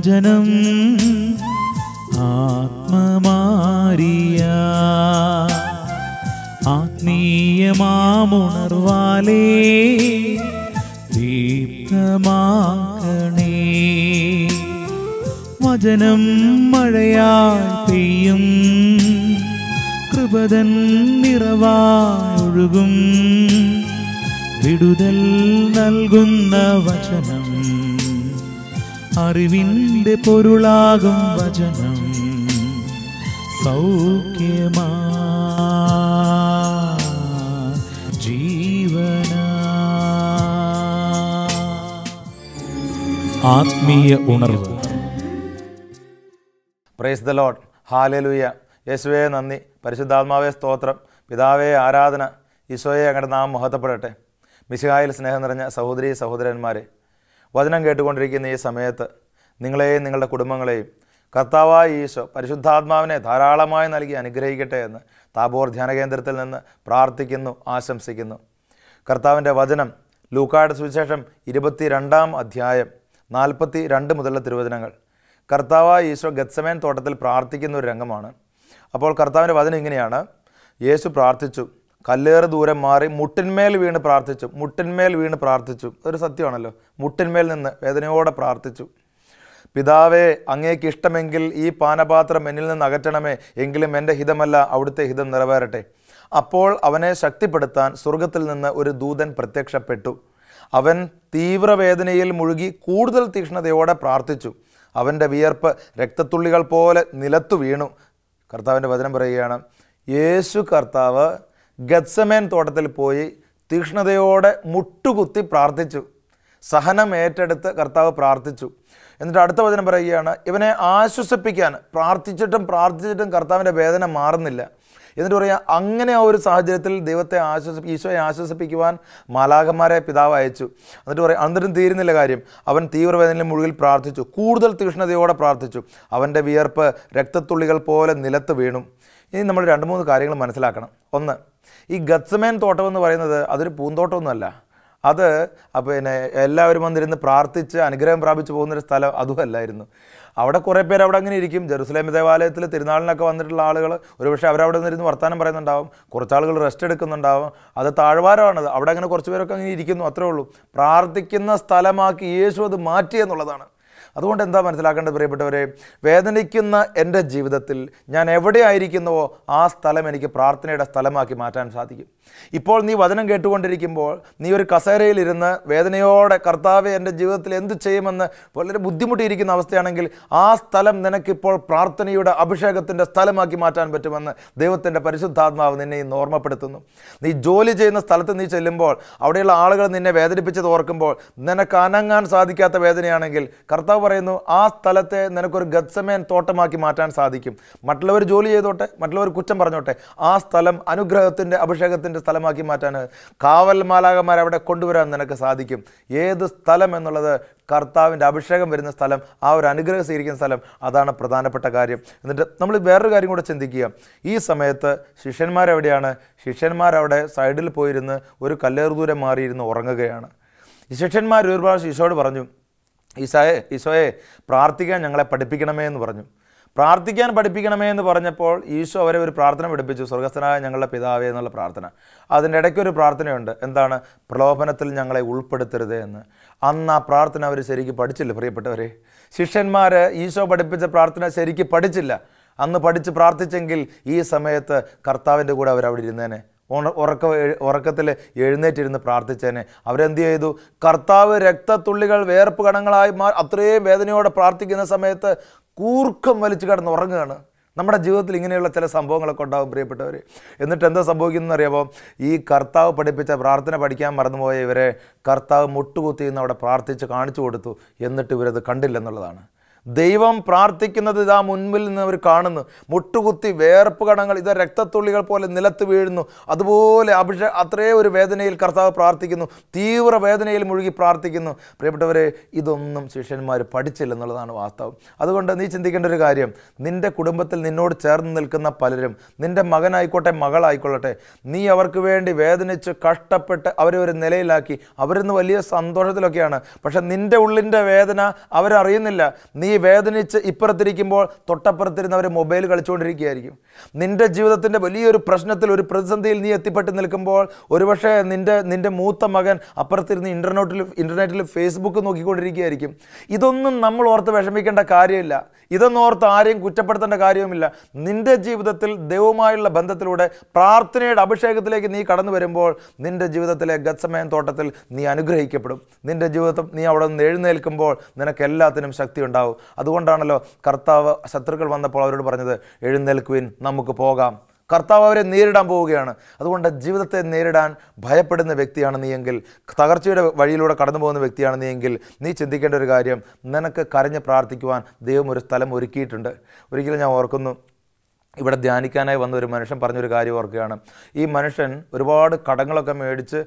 വചനം ആത്മമാരിയ ആത്മീയമാമുണർവാലേ ദീപ്തമാക്കണേ. വചനം മഴയായി പെയ്യും, കൃപതൻ നിറവായൊഴുകും, വിടുതൽ നൽകുന്ന വചനം, അറിവിൻ്റെ പൊരുളാകും വചനം, സൗഖ്യമാ ജീവന. ആത്മീയ ഉണർവ്. Praise the Lord. ഹല്ലേലൂയ. യേശുവേ നന്ദി, പരിശുദ്ധാത്മാവേ സ്തോത്രം, പിതാവേ ആരാധന. ഈശോയെ അങ്ങയുടെ നാമം മഹത്വപ്പെടട്ടെ. മിശിഹായിൽ സ്നേഹം നിറഞ്ഞ സഹോദരീ സഹോദരന്മാരെ, വചനം കേട്ടുകൊണ്ടിരിക്കുന്ന ഈ സമയത്ത് നിങ്ങളെയും നിങ്ങളുടെ കുടുംബങ്ങളെയും കർത്താവായ ഈശോ പരിശുദ്ധാത്മാവിനെ ധാരാളമായി നൽകി അനുഗ്രഹിക്കട്ടെ എന്ന് താബോർ ധ്യാനകേന്ദ്രത്തിൽ നിന്ന് പ്രാർത്ഥിക്കുന്നു, ആശംസിക്കുന്നു. കർത്താവിൻ്റെ വചനം ലൂക്കായുടെ സുവിശേഷം 22-ാം അധ്യായം 42 മുതലുള്ള തിരുവചനങ്ങൾ. കർത്താവായ ഈശോ ഗത്സമേൻ തോട്ടത്തിൽ പ്രാർത്ഥിക്കുന്ന ഒരു രംഗമാണ്. അപ്പോൾ കർത്താവിൻ്റെ വചനം ഇങ്ങനെയാണ്: യേശു പ്രാർത്ഥിച്ചു, കല്ലേറ് ദൂരം മാറി മുട്ടിന്മേൽ വീണ് പ്രാർത്ഥിച്ചു. മുട്ടിന്മേൽ വീണ് പ്രാർത്ഥിച്ചു, അതൊരു സത്യമാണല്ലോ. മുട്ടിന്മേൽ നിന്ന് വേദനയോടെ പ്രാർത്ഥിച്ചു. പിതാവേ, അങ്ങേക്ക് ഇഷ്ടമെങ്കിൽ ഈ പാനപാത്രം എന്നിൽ നിന്ന് അകറ്റണമേ, എങ്കിലും എൻ്റെ ഹിതമല്ല അവിടുത്തെ ഹിതം നിറവേറട്ടെ. അപ്പോൾ അവനെ ശക്തിപ്പെടുത്താൻ സ്വർഗത്തിൽ നിന്ന് ഒരു ദൂതൻ പ്രത്യക്ഷപ്പെട്ടു. അവൻ തീവ്രവേദനയിൽ മുഴുകി കൂടുതൽ തീക്ഷ്ണതയോടെ പ്രാർത്ഥിച്ചു. അവൻ്റെ വിയർപ്പ് രക്തത്തുള്ളികൾ പോലെ നിലത്തു വീണു. കർത്താവിൻ്റെ വചനം പറയുകയാണ്, യേശു കർത്താവ് ഗത്സമേൻ തോട്ടത്തിൽ പോയി തീക്ഷ്ണതയോടെ മുട്ടുകുത്തി പ്രാർത്ഥിച്ചു. സഹനം ഏറ്റെടുത്ത് കർത്താവ് പ്രാർത്ഥിച്ചു. എന്നിട്ട് അടുത്ത വചനം പറയുകയാണ്, ഇവനെ ആശ്വസിപ്പിക്കാൻ പ്രാർത്ഥിച്ചിട്ടും കർത്താവിൻ്റെ വേദന മാറുന്നില്ല. എന്നിട്ട് പറയുക, അങ്ങനെ ആ ഒരു സാഹചര്യത്തിൽ ഈശോയെ ആശ്വസിപ്പിക്കുവാൻ മാലാഖമാരെ പിതാവ് അയച്ചു. എന്നിട്ട് പറയാം, എന്നിട്ടും തീരുന്നില്ല കാര്യം. അവൻ തീവ്രവേദനയിൽ മുഴുകിൽ പ്രാർത്ഥിച്ചു, കൂടുതൽ തീക്ഷ്ണതയോടെ പ്രാർത്ഥിച്ചു. അവൻ്റെ വിയർപ്പ് രക്തത്തുള്ളികൾ പോലെ നിലത്ത് വീണു. ഇനി നമ്മൾ 2-3 കാര്യങ്ങൾ മനസ്സിലാക്കണം. ഒന്ന്, ഈ ഗത്സമേൻ തോട്ടം എന്ന് പറയുന്നത് അതൊരു പൂന്തോട്ടമൊന്നുമല്ല. അത് പിന്നെ എല്ലാവരും വന്നിരുന്ന് പ്രാർത്ഥിച്ച് അനുഗ്രഹം പ്രാപിച്ചു പോകുന്നൊരു സ്ഥലം അതുമല്ലായിരുന്നു. അവിടെ കുറേ പേര് അവിടെ അങ്ങനെ ഇരിക്കും. ജെറുസലേം ദേവാലയത്തിൽ തിരുനാളിനൊക്കെ വന്നിട്ടുള്ള ആളുകൾ ഒരുപക്ഷെ അവരവിടെ നിന്നിരുന്ന് വർത്തമാനം പറയുന്നുണ്ടാവും, കുറച്ചാളുകൾ റെസ്റ്റ് എടുക്കുന്നുണ്ടാവും. അത് താഴ്വാരമാണത്. അവിടെ അങ്ങനെ കുറച്ച് പേരൊക്കെ അങ്ങനെ ഇരിക്കുന്നു, അത്രേ ഉള്ളൂ. പ്രാർത്ഥിക്കുന്ന സ്ഥലമാക്കി യേശു അത് മാറ്റി എന്നുള്ളതാണ്. അതുകൊണ്ട് എന്താ മനസ്സിലാക്കേണ്ടത് പ്രിയപ്പെട്ടവരെ? വേദനിക്കുന്ന എൻ്റെ ജീവിതത്തിൽ ഞാൻ എവിടെ ആയിരിക്കുന്നുവോ ആ സ്ഥലം എനിക്ക് പ്രാർത്ഥനയുടെ സ്ഥലമാക്കി മാറ്റാൻ സാധിക്കും. ഇപ്പോൾ നീ വചനം കേട്ടുകൊണ്ടിരിക്കുമ്പോൾ നീ ഒരു കസേരയിലിരുന്ന് വേദനയോടെ കർത്താവെ എൻ്റെ ജീവിതത്തിൽ എന്ത് ചെയ്യുമെന്ന് വളരെ ബുദ്ധിമുട്ടിയിരിക്കുന്ന അവസ്ഥയാണെങ്കിൽ ആ സ്ഥലം നിനക്കിപ്പോൾ പ്രാർത്ഥനയുടെ അഭിഷേകത്തിൻ്റെ സ്ഥലമാക്കി മാറ്റാൻ പറ്റുമെന്ന് ദൈവത്തിൻ്റെ പരിശുദ്ധാത്മാവ് നിന്നെ ഇന്ന് ഓർമ്മപ്പെടുത്തുന്നു. നീ ജോലി ചെയ്യുന്ന സ്ഥലത്ത് നീ ചെല്ലുമ്പോൾ അവിടെയുള്ള ആളുകൾ നിന്നെ വേദനിപ്പിച്ചത് ഓർക്കുമ്പോൾ നിനക്ക് അനങ്ങാൻ സാധിക്കാത്ത വേദനയാണെങ്കിൽ കർത്താവ് പറയുന്നു, ആ സ്ഥലത്തെ നിനക്കൊരു ഗത്സമേൻ തോട്ടമാക്കി മാറ്റാൻ സാധിക്കും. മറ്റുള്ളവർ ജോലി ചെയ്തോട്ടെ, മറ്റുള്ളവർ കുറ്റം പറഞ്ഞോട്ടെ, ആ സ്ഥലം അനുഗ്രഹത്തിൻ്റെ അഭിഷേകത്തിൻ്റെ സ്ഥലമാക്കി മാറ്റാൻ കാവൽ മാലാഖമാരെ അവിടെ കൊണ്ടുവരാൻ നിനക്ക് സാധിക്കും. ഏത് സ്ഥലം എന്നുള്ളത് കർത്താവിൻ്റെ അഭിഷേകം വരുന്ന സ്ഥലം, ആ ഒരു അനുഗ്രഹം സ്വീകരിക്കുന്ന സ്ഥലം, അതാണ് പ്രധാനപ്പെട്ട കാര്യം. എന്നിട്ട് നമ്മൾ വേറൊരു കാര്യം കൂടെ ചിന്തിക്കുക. ഈ സമയത്ത് ശിഷ്യന്മാരെവിടെയാണ്? ശിഷ്യന്മാരവിടെ സൈഡിൽ പോയിരുന്ന് ഒരു കല്ലേറ് ദൂരം മാറിയിരുന്ന് ഉറങ്ങുകയാണ്. ഈ ശിഷ്യന്മാർ ഒരു പ്രാവശ്യം ഈശോയോട് പറഞ്ഞു, ഈശോയെ പ്രാർത്ഥിക്കാൻ ഞങ്ങളെ പഠിപ്പിക്കണമേ എന്ന് പറഞ്ഞു. പ്രാർത്ഥിക്കാൻ പഠിപ്പിക്കണമേ എന്ന് പറഞ്ഞപ്പോൾ ഈശോ അവരെ ഒരു പ്രാർത്ഥന പഠിപ്പിച്ചു, സ്വർഗസ്ഥനായ ഞങ്ങളുടെ പിതാവേ എന്നുള്ള പ്രാർത്ഥന. അതിൻ്റെ ഇടയ്ക്കൊരു പ്രാർത്ഥനയുണ്ട്. എന്താണ്? പ്രലോഭനത്തിൽ ഞങ്ങളെ ഉൾപ്പെടുത്തരുതേ എന്ന്. അന്ന് ആ പ്രാർത്ഥന അവർ ശരിക്കും പഠിച്ചില്ല പ്രിയപ്പെട്ടവരെ. ശിഷ്യന്മാർ ഈശോ പഠിപ്പിച്ച പ്രാർത്ഥന ശരിക്കും പഠിച്ചില്ല. അന്ന് പഠിച്ച് പ്രാർത്ഥിച്ചെങ്കിൽ ഈ സമയത്ത് കർത്താവിൻ്റെ കൂടെ അവരവിടെ ഇരുന്നേനെ. ഉറക്കത്തിൽ എഴുന്നേറ്റിരുന്ന് പ്രാർത്ഥിച്ചേനെ. അവരെന്ത് ചെയ്തു? കർത്താവ് രക്തത്തുള്ളികൾ വേർപ്പ് കണങ്ങളായി അത്രയും വേദനയോടെ പ്രാർത്ഥിക്കുന്ന സമയത്ത് കൂർക്കം വലിച്ചു കിടന്ന് ഉറങ്ങുകയാണ്. നമ്മുടെ ജീവിതത്തിൽ ഇങ്ങനെയുള്ള ചില സംഭവങ്ങളൊക്കെ ഉണ്ടാകും പ്രിയപ്പെട്ടവർ. എന്നിട്ട് എന്താ സംഭവിക്കുന്നതെന്ന് അറിയാമോ? ഈ കർത്താവ് പഠിപ്പിച്ച പ്രാർത്ഥന പഠിക്കാൻ മറന്നുപോയ ഇവരെ കർത്താവ് മുട്ടുകുത്തി നിന്ന് അവിടെ പ്രാർത്ഥിച്ച് കാണിച്ചു കൊടുത്തു. എന്നിട്ട് ഇവരത് കണ്ടില്ലെന്നുള്ളതാണ്. ദൈവം പ്രാർത്ഥിക്കുന്നത് ഇതാ മുൻപിൽ നിന്ന് അവർ കാണുന്നു. മുട്ടുകുത്തി വേർപ്പ് കണങ്ങൾ ഇത് രക്തത്തുള്ളികൾ പോലെ നിലത്ത് വീഴുന്നു. അതുപോലെ അത്രയും ഒരു വേദനയിൽ കർത്താവ് പ്രാർത്ഥിക്കുന്നു, തീവ്ര വേദനയിൽ മുഴുകി പ്രാർത്ഥിക്കുന്നു. പ്രിയപ്പെട്ടവരെ, ഇതൊന്നും ശിഷ്യന്മാർ പഠിച്ചില്ലെന്നുള്ളതാണ് വാസ്തവം. അതുകൊണ്ട് നീ ചിന്തിക്കേണ്ട ഒരു കാര്യം, നിൻ്റെ കുടുംബത്തിൽ നിന്നോട് ചേർന്ന് നിൽക്കുന്ന പലരും, നിൻ്റെ മകനായിക്കോട്ടെ മകളായിക്കൊള്ളട്ടെ, നീ അവർക്ക് വേണ്ടി വേദനിച്ച് കഷ്ടപ്പെട്ട് അവരെ ഒരു നിലയിലാക്കി അവരിന്ന് വലിയ സന്തോഷത്തിലൊക്കെയാണ്. പക്ഷെ നിൻ്റെ ഉള്ളിൻ്റെ വേദന അവരറിയുന്നില്ല. നീ വേദനിച്ച് ഇപ്പുറത്തിരിക്കുമ്പോൾ തൊട്ടപ്പുറത്തിരുന്നവർ മൊബൈൽ കളിച്ചുകൊണ്ടിരിക്കുകയായിരിക്കും. നിൻ്റെ ജീവിതത്തിൻ്റെ വലിയൊരു പ്രശ്നത്തിൽ, ഒരു പ്രതിസന്ധിയിൽ നീ എത്തിപ്പെട്ട് നിൽക്കുമ്പോൾ ഒരുപക്ഷെ നിൻ്റെ മൂത്ത മകൻ അപ്പുറത്തിരുന്ന് ഇൻ്റർനെറ്റിൽ ഫേസ്ബുക്ക് നോക്കിക്കൊണ്ടിരിക്കുകയായിരിക്കും. ഇതൊന്നും നമ്മൾ ഓർത്ത് വിഷമിക്കേണ്ട കാര്യമില്ല. ഇതൊന്നും ഓർത്ത് ആരെയും കുറ്റപ്പെടുത്തേണ്ട കാര്യവുമില്ല. നിൻ്റെ ജീവിതത്തിൽ ദൈവവുമായുള്ള ബന്ധത്തിലൂടെ പ്രാർത്ഥനയുടെ അഭിഷേകത്തിലേക്ക് നീ കടന്നു വരുമ്പോൾ നിൻ്റെ ജീവിതത്തിലെ ഗത്സമേൻ തോട്ടത്തിൽ നീ അനുഗ്രഹിക്കപ്പെടും. നിൻ്റെ ജീവിതത്തിൽ നീ അവിടെ നിന്ന് എഴുന്നേൽക്കുമ്പോൾ നിനക്ക് എല്ലാത്തിനും ശക്തി ഉണ്ടാവും. അതുകൊണ്ടാണല്ലോ കർത്താവ് ശത്രുക്കൾ വന്നപ്പോൾ അവരോട് പറഞ്ഞത്, എഴുന്നേൽക്കുവിൻ, നമുക്ക് പോകാം. കർത്താവ് അവരെ നേരിടാൻ പോവുകയാണ്. അതുകൊണ്ട് ജീവിതത്തെ നേരിടാൻ ഭയപ്പെടുന്ന വ്യക്തിയാണ് നീയെങ്കിൽ, തകർച്ചയുടെ വഴിയിലൂടെ കടന്നു പോകുന്ന വ്യക്തിയാണ് നീയെങ്കിൽ, നീ ചിന്തിക്കേണ്ട ഒരു കാര്യം, നിനക്ക് കരഞ്ഞ് പ്രാർത്ഥിക്കുവാൻ ദൈവം ഒരു സ്ഥലം ഒരുക്കിയിട്ടുണ്ട്. ഒരിക്കലും ഞാൻ ഓർക്കുന്നു, ഇവിടെ ധ്യാനിക്കാനായി വന്ന ഒരു മനുഷ്യൻ പറഞ്ഞൊരു കാര്യം ഓർക്കുകയാണ്. ഈ മനുഷ്യൻ ഒരുപാട് കടങ്ങളൊക്കെ മേടിച്ച്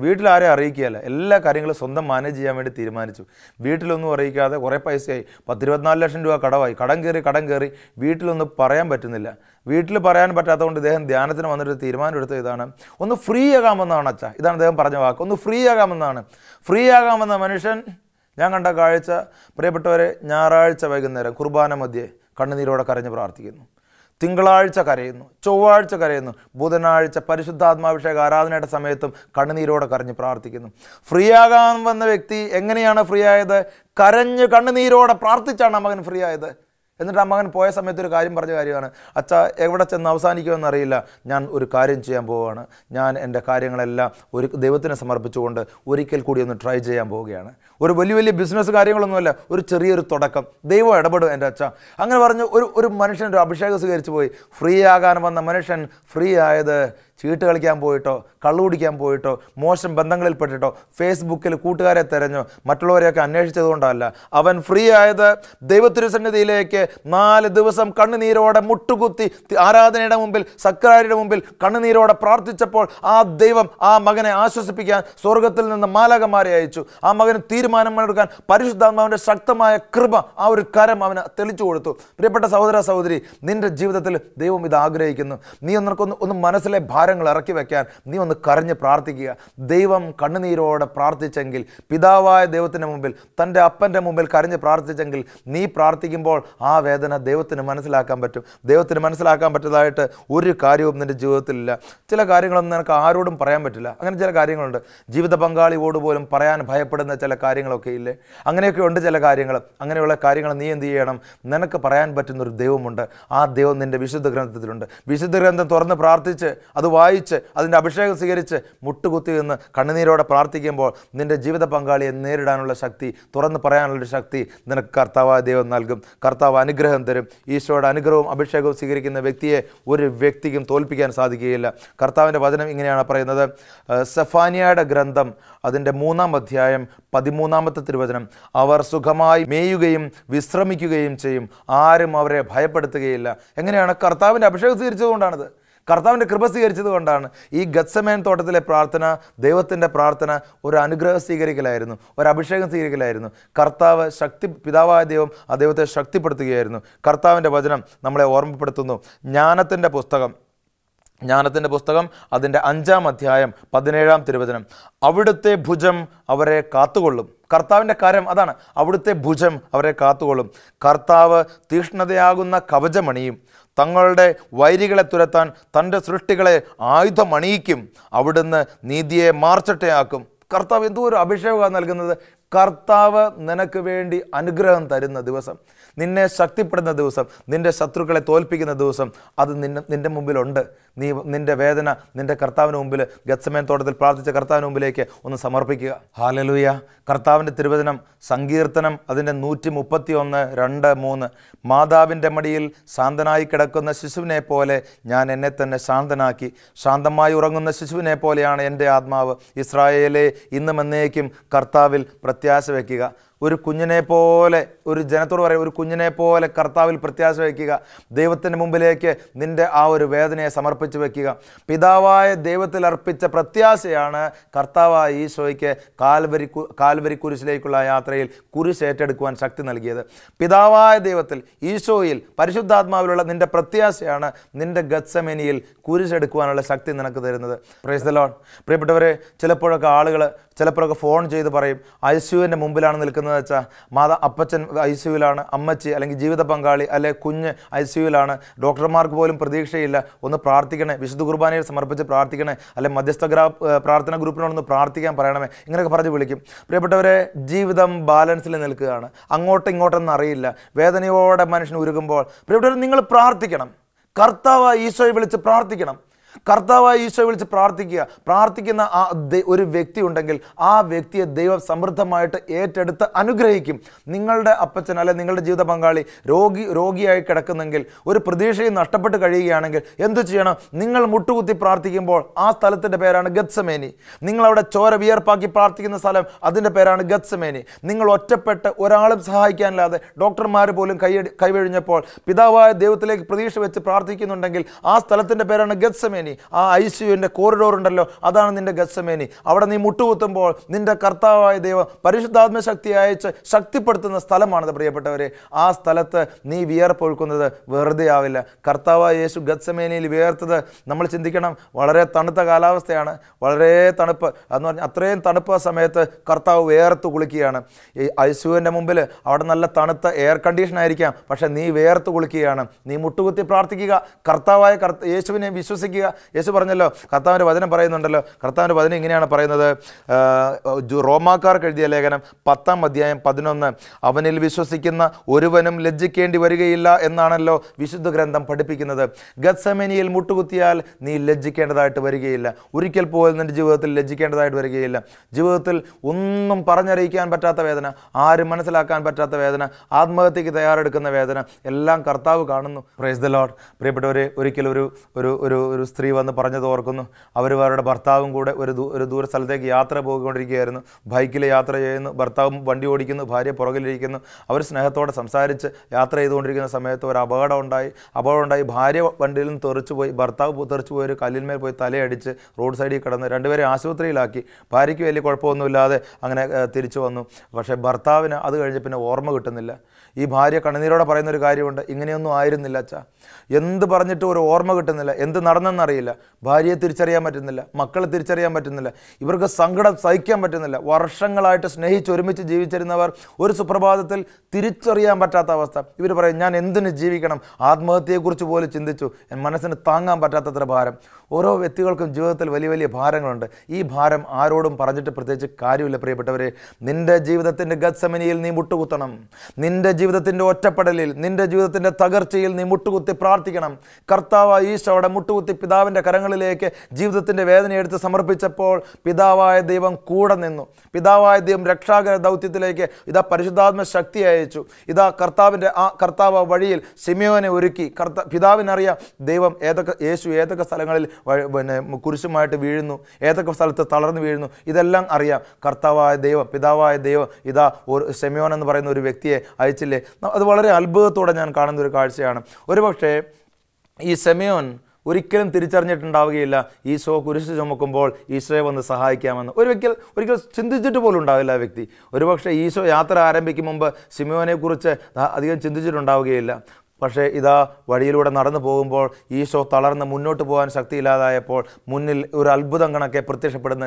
വീട്ടിലാരെ അറിയിക്കുകയല്ല, എല്ലാ കാര്യങ്ങളും സ്വന്തം മാനേജ് ചെയ്യാൻ വേണ്ടി തീരുമാനിച്ചു. വീട്ടിലൊന്നും അറിയിക്കാതെ കുറേ പൈസയായി, 10-24 ലക്ഷം രൂപ കടമായി. കടം കയറി വീട്ടിലൊന്നും പറയാൻ പറ്റുന്നില്ല. വീട്ടിൽ പറയാൻ പറ്റാത്തതുകൊണ്ട് ഇദ്ദേഹം ധ്യാനത്തിന് വന്നിട്ട് തീരുമാനം എടുത്ത ഇതാണ്, ഒന്ന് ഫ്രീ ആകാമെന്നാണ് അച്ഛാ. ഇതാണ് അദ്ദേഹം പറഞ്ഞ വാക്ക്, ഒന്ന് ഫ്രീ ആകാമെന്നാണ്. ഫ്രീ ആകാമെന്ന മനുഷ്യൻ, ഞാൻ കണ്ട കാഴ്ച, പ്രിയപ്പെട്ടവരെ, ഞായറാഴ്ച വൈകുന്നേരം കുർബാന മധ്യേ കണ്ണുനീരോടെ കരഞ്ഞ് പ്രാർത്ഥിക്കുന്നു. തിങ്കളാഴ്ച കരയുന്നു, ചൊവ്വാഴ്ച കരയുന്നു, ബുധനാഴ്ച പരിശുദ്ധാത്മാഭിഷേക ആരാധനയുടെ സമയത്തും കണ്ണുനീരോടെ കരഞ്ഞ് പ്രാർത്ഥിക്കുന്നു. ഫ്രീ ആകാൻ വന്ന വ്യക്തി എങ്ങനെയാണ് ഫ്രീ ആയത്? കരഞ്ഞ് കണ്ണുനീരോടെ പ്രാർത്ഥിച്ചാണ് ആ മകൻ ഫ്രീ ആയത്. എന്നിട്ട് ആ മകൻ പോയ സമയത്ത് ഒരു കാര്യം പറഞ്ഞ കാര്യമാണ്, അച്ഛാ എവിടെ ചെന്ന് അവസാനിക്കുമെന്നറിയില്ല, ഞാൻ ഒരു കാര്യം ചെയ്യാൻ പോവുകയാണ്. ഞാൻ എൻ്റെ കാര്യങ്ങളെല്ലാം ഒരു ദൈവത്തിന് സമർപ്പിച്ചുകൊണ്ട് ഒരിക്കൽ കൂടി ഒന്ന് ട്രൈ ചെയ്യാൻ പോവുകയാണ്. ഒരു വലിയ ബിസിനസ് കാര്യങ്ങളൊന്നുമല്ല, ഒരു ചെറിയൊരു തുടക്കം. ദൈവം ഇടപെടും എൻ്റെ അച്ഛ. അങ്ങനെ പറഞ്ഞ് ഒരു മനുഷ്യൻ ഒരു അഭിഷേകം സ്വീകരിച്ചു പോയി. ഫ്രീ ആകാൻ വന്ന മനുഷ്യൻ ഫ്രീ ആയത് ചീട്ട് കളിക്കാൻ പോയിട്ടോ, കള്ളുകുടിക്കാൻ പോയിട്ടോ, മോശം ബന്ധങ്ങളിൽപ്പെട്ടിട്ടോ, ഫേസ്ബുക്കിൽ കൂട്ടുകാരെ തിരഞ്ഞോ, മറ്റുള്ളവരെയൊക്കെ അന്വേഷിച്ചതുകൊണ്ടല്ല. അവൻ ഫ്രീ ആയത് ദൈവത്തിരുസന്നിധിയിലേക്ക് 4 ദിവസം കണ്ണുനീരോടെ മുട്ടുകുത്തി ആരാധനയുടെ മുമ്പിൽ, സക്രാരിയുടെ മുമ്പിൽ കണ്ണുനീരോടെ പ്രാർത്ഥിച്ചപ്പോൾ ആ ദൈവം ആ മകനെ ആശ്വസിപ്പിക്കാൻ സ്വർഗത്തിൽ നിന്ന് മാലാഖമാരെ അയച്ചു. ആ മകന് തീരുമാനമെടുക്കാൻ പരിശുദ്ധാത്മാവിൻ്റെ ശക്തമായ കൃപ, ആ ഒരു കരം അവന് തെളിച്ചു കൊടുത്തു. പ്രിയപ്പെട്ട സഹോദര സഹോദരി, നിന്റെ ജീവിതത്തിൽ ദൈവം ഇത് ആഗ്രഹിക്കുന്നു. നീ ഒന്ന് മനസ്സിലെ ഭാരങ്ങൾ ഇറക്കി വെക്കാൻ നീ ഒന്ന് കരഞ്ഞ് പ്രാർത്ഥിക്കുക. ദൈവം കണ്ണുനീരോടെ പ്രാർത്ഥിച്ചെങ്കിൽ, പിതാവായ ദൈവത്തിൻ്റെ മുമ്പിൽ, തൻ്റെ അപ്പൻ്റെ മുമ്പിൽ കരഞ്ഞ് പ്രാർത്ഥിച്ചെങ്കിൽ, നീ പ്രാർത്ഥിക്കുമ്പോൾ ആ വേദന ദൈവത്തിന് മനസ്സിലാക്കാൻ പറ്റും. ദൈവത്തിന് മനസ്സിലാക്കാൻ പറ്റുന്നതായിട്ട് ഒരു കാര്യവും നിൻ്റെ ജീവിതത്തിലില്ല. ചില കാര്യങ്ങളൊന്നും നിനക്ക് ആരോടും പറയാൻ പറ്റില്ല. അങ്ങനെ ചില കാര്യങ്ങളുണ്ട്. ജീവിത പങ്കാളിയോട് പോലും പറയാൻ ഭയപ്പെടുന്ന ചില കാര്യങ്ങളൊക്കെ ഇല്ലേ? അങ്ങനെയൊക്കെ ഉണ്ട് ചില കാര്യങ്ങൾ. അങ്ങനെയുള്ള കാര്യങ്ങൾ നീ എന്ത് ചെയ്യണം? നിനക്ക് പറയാൻ പറ്റുന്നൊരു ദൈവമുണ്ട്. ആ ദൈവം നിൻ്റെ വിശുദ്ധ ഗ്രന്ഥത്തിലുണ്ട്. വിശുദ്ധ ഗ്രന്ഥം തുറന്ന് പ്രാർത്ഥിച്ച്, അത് വായിച്ച്, അതിൻ്റെ അഭിഷേകം സ്വീകരിച്ച്, മുട്ടുകുത്തി നിന്ന് കണ്ണുനീരോടെ പ്രാർത്ഥിക്കുമ്പോൾ നിൻ്റെ ജീവിത പങ്കാളിയെ നേരിടാനുള്ള ശക്തി, തുറന്ന് പറയാനുള്ള ശക്തി നിനക്ക് കർത്താവായ ദൈവം നൽകും. കർത്താവ് അനുഗ്രഹം തരും. ഈശോയുടെ അനുഗ്രഹവും അഭിഷേകവും സ്വീകരിക്കുന്ന വ്യക്തിയെ ഒരു വ്യക്തിക്കും തോൽപ്പിക്കാൻ സാധിക്കുകയില്ല. കർത്താവിൻ്റെ വചനം ഇങ്ങനെയാണ് പറയുന്നത്. സെഫാനിയയുടെ ഗ്രന്ഥം അതിൻ്റെ 3-ാം അധ്യായം 13-ാമത്തെ തിരുവചനം, അവർ സുഖമായി മേയുകയും വിശ്രമിക്കുകയും ചെയ്യും, ആരും അവരെ ഭയപ്പെടുത്തുകയില്ല. എങ്ങനെയാണ്? കർത്താവിൻ്റെ അഭിഷേകം സ്വീകരിച്ചതുകൊണ്ടാണിത്. കർത്താവിൻ്റെ കൃപ സ്വീകരിച്ചത് കൊണ്ടാണ്. ഈ ഗത്സമേൻ തോട്ടത്തിലെ പ്രാർത്ഥന, ദൈവത്തിൻ്റെ പ്രാർത്ഥന ഒരു അനുഗ്രഹം സ്വീകരിക്കലായിരുന്നു, ഒരു അഭിഷേകം സ്വീകരിക്കലായിരുന്നു. കർത്താവ് പിതാവായ ദൈവം ആ ദൈവത്തെ ശക്തിപ്പെടുത്തുകയായിരുന്നു. കർത്താവിൻ്റെ വചനം നമ്മളെ ഓർമ്മപ്പെടുത്തുന്നു. ജ്ഞാനത്തിൻ്റെ പുസ്തകം അതിൻ്റെ 5-ാം അധ്യായം 17-ാം തിരുവചനം, അവിടുത്തെ ഭുജം അവരെ കാത്തുകൊള്ളും. കർത്താവിൻ്റെ കരം അതാണ്, അവിടുത്തെ ഭുജം അവരെ കാത്തുകൊള്ളും. കർത്താവ് തീക്ഷ്ണതയാകുന്ന കവചമണിയും, തങ്ങളുടെ വൈരികളെ തുരത്താൻ തൻ്റെ സൃഷ്ടികളെ ആയുധമണിയിക്കും. അവിടുന്ന് നീതിയെ മാർച്ചട്ടയാക്കും. കർത്താവ് എന്തോ ഒരു അഭിഷേകമാണ് നൽകുന്നത്. കർത്താവ് നിനക്ക് വേണ്ടി അനുഗ്രഹം തരുന്ന ദിവസം, നിന്നെ ശക്തിപ്പെടുന്ന ദിവസം, നിൻ്റെ ശത്രുക്കളെ തോൽപ്പിക്കുന്ന ദിവസം, അത് നിൻ്റെ മുമ്പിലുണ്ട്. നിൻ്റെ വേദന നിൻ്റെ കർത്താവിന് മുമ്പിൽ, ഗത്സമേൻ തോട്ടത്തിൽ പ്രാർത്ഥിച്ച കർത്താവിന് മുമ്പിലേക്ക് ഒന്ന് സമർപ്പിക്കുക. ഹല്ലേലൂയ. കർത്താവിൻ്റെ തിരുവചനം സങ്കീർത്തനം അതിൻ്റെ 131, 2, 3, മാതാവിൻ്റെ മടിയിൽ ശാന്തനായി കിടക്കുന്ന ശിശുവിനെ പോലെ ഞാൻ എന്നെ തന്നെ ശാന്തനാക്കി. ശാന്തമായി ഉറങ്ങുന്ന ശിശുവിനെ പോലെയാണ് എൻ്റെ ആത്മാവ്. ഇസ്രായേലേ, ഇന്നും എന്നേക്കും കർത്താവിൽ പ്രത്യാശ വയ്ക്കുക. ഒരു കുഞ്ഞിനെ പോലെ, ഒരു ജനത്തോട് പറയും, ഒരു കുഞ്ഞിനെ പോലെ കർത്താവിൽ പ്രത്യാശ വയ്ക്കുക. ദൈവത്തിൻ്റെ മുമ്പിലേക്ക് നിൻ്റെ ആ ഒരു വേദനയെ സമർപ്പിക്കുക. ഉറപ്പിച്ചു വയ്ക്കുക. പിതാവായ ദൈവത്തിൽ അർപ്പിച്ച പ്രത്യാശയാണ് കർത്താവായ ഈശോയ്ക്ക് കാൽവരി കുരിശിലേക്കുള്ള യാത്രയിൽ കുരിശ് ഏറ്റെടുക്കുവാൻ ശക്തി നൽകിയത്. പിതാവായ ദൈവത്തിൽ, ഈശോയിൽ, പരിശുദ്ധാത്മാവിലുള്ള നിന്റെ പ്രത്യാശയാണ് നിന്റെ ഗത്സമേനിയിൽ കുരിശെടുക്കുവാനുള്ള ശക്തി നിനക്ക് തരുന്നത്. Praise the Lord. പ്രിയപ്പെട്ടവരെ, ചിലപ്പോഴൊക്കെ ആളുകൾ ഫോൺ ചെയ്ത് പറയും, ഐസിയുവിൻ്റെ മുമ്പിലാണ് നിൽക്കുന്നത് വെച്ചാൽ അപ്പച്ചൻ ഐസിയുവിലാണ്, അമ്മച്ചി അല്ലെങ്കിൽ ജീവിത പങ്കാളി അല്ലെ കുഞ്ഞ് ഐസിയുവിലാണ്, ഡോക്ടർമാർക്ക് പോലും പ്രതീക്ഷയില്ല, ഒന്ന് പ്രാർത്ഥിക്കണേ, വിശുദ്ധ കുർബാനയിൽ സമർപ്പിച്ച് പ്രാർത്ഥിക്കണേ, അല്ലെ മധ്യസ്ഥ പ്രാർത്ഥന ഗ്രൂപ്പിനോടൊന്ന് പ്രാർത്ഥിക്കാൻ പറയണമേ, ഇങ്ങനെയൊക്കെ പറഞ്ഞ് വിളിക്കും. പ്രിയപ്പെട്ടവരെ, ജീവിതം ബാലൻസിൽ നിൽക്കുകയാണ്. അങ്ങോട്ടും ഇങ്ങോട്ടൊന്നും അറിയില്ല. വേദനയോടെ മനുഷ്യൻ ഉരുകുമ്പോൾ പ്രിയപ്പെട്ടവർ, നിങ്ങൾ പ്രാർത്ഥിക്കണം. കർത്താവായ ഈശോയെ വിളിച്ച് പ്രാർത്ഥിക്കണം. കർത്താവായ ഈശോയെ വിളിച്ച് പ്രാർത്ഥിക്കുക. പ്രാർത്ഥിക്കുന്ന ഒരു വ്യക്തി ഉണ്ടെങ്കിൽ ആ വ്യക്തിയെ ദൈവം സമൃദ്ധമായിട്ട് ഏറ്റെടുത്ത് അനുഗ്രഹിക്കും. നിങ്ങളുടെ അപ്പച്ചൻ അല്ലെ നിങ്ങളുടെ ജീവിത പങ്കാളി രോഗിയായി കിടക്കുന്നെങ്കിൽ, ഒരു പ്രതീക്ഷയും നഷ്ടപ്പെട്ട് കഴിയുകയാണെങ്കിൽ എന്തു ചെയ്യണം? നിങ്ങൾ മുട്ടുകുത്തി പ്രാർത്ഥിക്കുമ്പോൾ ആ സ്ഥലത്തിൻ്റെ പേരാണ് ഗത്സമേനി. നിങ്ങളവിടെ ചോര വിയർപ്പാക്കി പ്രാർത്ഥിക്കുന്ന സ്ഥലം, അതിൻ്റെ പേരാണ് ഗത്സമേനി. നിങ്ങൾ ഒറ്റപ്പെട്ട് ഒരാളും സഹായിക്കാനില്ലാതെ ഡോക്ടർമാർ പോലും കൈവഴിഞ്ഞപ്പോൾ പിതാവായ ദൈവത്തിലേക്ക് പ്രതീക്ഷ വെച്ച് പ്രാർത്ഥിക്കുന്നുണ്ടെങ്കിൽ ആ സ്ഥലത്തിൻ്റെ പേരാണ് ഗത്സമേനി. ആ ഐസിയുവിൻ്റെ കോറിഡോർ ഉണ്ടല്ലോ, അതാണ് നിന്റെ ഗത്സമേനി. അവിടെ നീ മുട്ടുകുത്തുമ്പോൾ നിന്റെ കർത്താവായ ദൈവം പരിശുദ്ധാത്മ ശക്തി അയച്ച് ശക്തിപ്പെടുത്തുന്ന സ്ഥലമാണത്. പ്രിയപ്പെട്ടവരെ, ആ സ്ഥലത്ത് നീ വിയർപ്പൊഴുക്കുന്നത് വെറുതെ ആവില്ല. കർത്താവായ യേശു ഗത്സമേനിയിൽ വിയർത്തത് നമ്മൾ ചിന്തിക്കണം. വളരെ തണുത്ത കാലാവസ്ഥയാണ്, വളരെ തണുപ്പ് എന്ന് പറഞ്ഞാൽ അത്രയും തണുപ്പ് സമയത്ത് കർത്താവ് വേർത്ത് കുളിക്കുകയാണ്. ഈ ഐസിയുവിൻ്റെ മുമ്പിൽ അവിടെ നല്ല തണുത്ത എയർ കണ്ടീഷൻ ആയിരിക്കാം, പക്ഷെ നീ വേർത്ത് കുളിക്കുകയാണ്. നീ മുട്ടുകുത്തി പ്രാർത്ഥിക്കുക, കർത്താവായ യേശുവിനെ വിശ്വസിക്കുക. യേശു പറഞ്ഞല്ലോ, കർത്താവിൻ്റെ വചനം പറയുന്നുണ്ടല്ലോ, കർത്താവിൻ്റെ വചനം ഇങ്ങനെയാണ് പറയുന്നത്. റോമാക്കാർക്ക് എഴുതിയ ലേഖനം 10-ാം അധ്യായം 11, അവനിൽ വിശ്വസിക്കുന്ന ഒരുവനും ലജ്ജിക്കേണ്ടി വരികയില്ല എന്നാണല്ലോ വിശുദ്ധ ഗ്രന്ഥം പഠിപ്പിക്കുന്നത്. ഗത്സമേനിയിൽ മുട്ടുകുത്തിയാൽ നീ ലജ്ജിക്കേണ്ടതായിട്ട് വരികയില്ല. ഒരിക്കൽ പോലും നിൻ്റെ ജീവിതത്തിൽ ലജ്ജിക്കേണ്ടതായിട്ട് വരികയില്ല. ജീവിതത്തിൽ ഒന്നും പറഞ്ഞറിയിക്കാൻ പറ്റാത്ത വേദന, ആരും മനസ്സിലാക്കാൻ പറ്റാത്ത വേദന, ആത്മഹത്യക്ക് തയ്യാറെടുക്കുന്ന വേദന എല്ലാം കർത്താവ് കാണുന്നു. Praise the Lord. പ്രിയപ്പെട്ടവരെ, ഒരിക്കൽ ഒരു സ്ത്രീ വന്ന് പറഞ്ഞത് ഓർക്കുന്നു. അവരുടെ ഭർത്താവും കൂടെ ഒരു ദൂര സ്ഥലത്തേക്ക് യാത്ര പോയിക്കൊണ്ടിരിക്കുകയായിരുന്നു. ബൈക്കിൽ യാത്ര ചെയ്യുന്നു, ഭർത്താവും വണ്ടി ഓടിക്കുന്നു, ഭാര്യ പുറകിലിരിക്കുന്നു. അവർ സ്നേഹത്തോടെ സംസാരിച്ച് യാത്ര ചെയ്തുകൊണ്ടിരിക്കുന്ന സമയത്ത് ഒരു അപകടം ഉണ്ടായി. ഭാര്യ വണ്ടിയിൽ നിന്ന് തെറിച്ചുപോയി, ഭർത്താവ് തെറിച്ചുപോയി ഒരു കല്ലിന്മേൽ പോയി തലയടിച്ച് റോഡ് സൈഡിൽ കിടന്ന് രണ്ടുപേരെ ആശുപത്രിയിലാക്കി. ഭാര്യയ്ക്ക് വലിയ കുഴപ്പമൊന്നുമില്ലാതെ അങ്ങനെ തിരിച്ചു വന്നു. പക്ഷേ ഭർത്താവിന് അത് കഴിഞ്ഞ് പിന്നെ ഓർമ്മ കിട്ടുന്നില്ല. ഈ ഭാര്യ കണ്ണുനീരോടെ പറയുന്നൊരു കാര്യമുണ്ട്, ഇങ്ങനെയൊന്നും ആയിരുന്നില്ല അച്ഛാ, എന്ത് പറഞ്ഞിട്ടും ഒരു ഓർമ്മ കിട്ടുന്നില്ല, എന്ത് നടന്നെന്നറിയില്ല, ഭാര്യയെ തിരിച്ചറിയാൻ പറ്റുന്നില്ല, മക്കളെ തിരിച്ചറിയാൻ പറ്റുന്നില്ല, ഇവർക്ക് സങ്കടം സഹിക്കാൻ പറ്റുന്നില്ല. വർഷങ്ങളായിട്ട് സ്നേഹിച്ച് ഒരുമിച്ച് ജീവിച്ചിരുന്നവർ ഒരു സുപ്രഭാതത്തിൽ തിരിച്ചറിയാൻ പറ്റാത്ത അവസ്ഥ. ഇവർ പറയും, ഞാൻ എന്തിന് ജീവിക്കണം, ആത്മഹത്യയെക്കുറിച്ച് പോലും ചിന്തിച്ചു, മനസ്സിന് താങ്ങാൻ പറ്റാത്തത്ര ഭാരം. ഓരോ വ്യക്തികൾക്കും ജീവിതത്തിൽ വലിയ വലിയ ഭാരങ്ങളുണ്ട്. ഈ ഭാരം ആരോടും പറഞ്ഞിട്ട് പ്രത്യേകിച്ച് കാര്യമില്ല. പ്രിയപ്പെട്ടവരെ, നിൻ്റെ ജീവിതത്തിൻ്റെ ഗത്സമനിയിൽ നീ മുട്ടുകുത്തണം. നിൻ്റെ ജീവിതത്തിൻ്റെ ഒറ്റപ്പെടലിൽ, നിൻ്റെ ജീവിതത്തിൻ്റെ തകർച്ചയിൽ നീ മുട്ടുകുത്തി പ്രാർത്ഥിക്കണം. കർത്താവായ ഈശോയുടെ മുട്ടുകുത്തി പിതാവിൻ്റെ കരങ്ങളിലേക്ക് ജീവിതത്തിൻ്റെ വേദനയെടുത്ത് സമർപ്പിച്ചപ്പോൾ പിതാവായ ദൈവം കൂടെ നിന്നു. പിതാവായ ദൈവം രക്ഷാകര ദൗത്യത്തിലേക്ക് ഇതാ പരിശുദ്ധാത്മ ശക്തി അയച്ചു. ഇതാ കർത്താവ് വഴിയിൽ ശിമയോനെ ഒരുക്കി. പിതാവിനറിയാം ദൈവം യേശു ഏതൊക്കെ സ്ഥലങ്ങളിൽ കുരിശുമായിട്ട് വീഴുന്നു, ഏതൊക്കെ സ്ഥലത്ത് തളർന്നു വീഴുന്നു, ഇതെല്ലാം അറിയാം. പിതാവായ ദൈവം ഇതാ ഒരു ശിമയോൻ എന്ന് പറയുന്ന ഒരു വ്യക്തിയെ അയച്ചില്ലേ. അത് വളരെ അത്ഭുതത്തോടെ ഞാൻ കാണുന്ന ഒരു കാഴ്ചയാണ്. ഒരുപക്ഷെ ഈ ശിമയോൻ ഒരിക്കലും തിരിച്ചറിഞ്ഞിട്ടുണ്ടാവുകയില്ല ഈശോ കുരിശ് ചുമക്കുമ്പോൾ ഈശോയെ വന്ന് സഹായിക്കാമെന്ന്. ഒരിക്കൽ ചിന്തിച്ചിട്ട് പോലും ഉണ്ടാവില്ല ആ വ്യക്തി. ഒരുപക്ഷെ ഈശോ യാത്ര ആരംഭിക്കും മുമ്പ് ശിമയോനെക്കുറിച്ച് അധികം ചിന്തിച്ചിട്ടുണ്ടാവുകയില്ല. പക്ഷേ ഇതാ വഴിയിലൂടെ നടന്നു പോകുമ്പോൾ ഈശോ തളർന്ന് മുന്നോട്ട് പോകാൻ ശക്തിയില്ലാതായപ്പോൾ മുന്നിൽ ഒരു അത്ഭുതം കണക്കെ പ്രത്യക്ഷപ്പെടുന്ന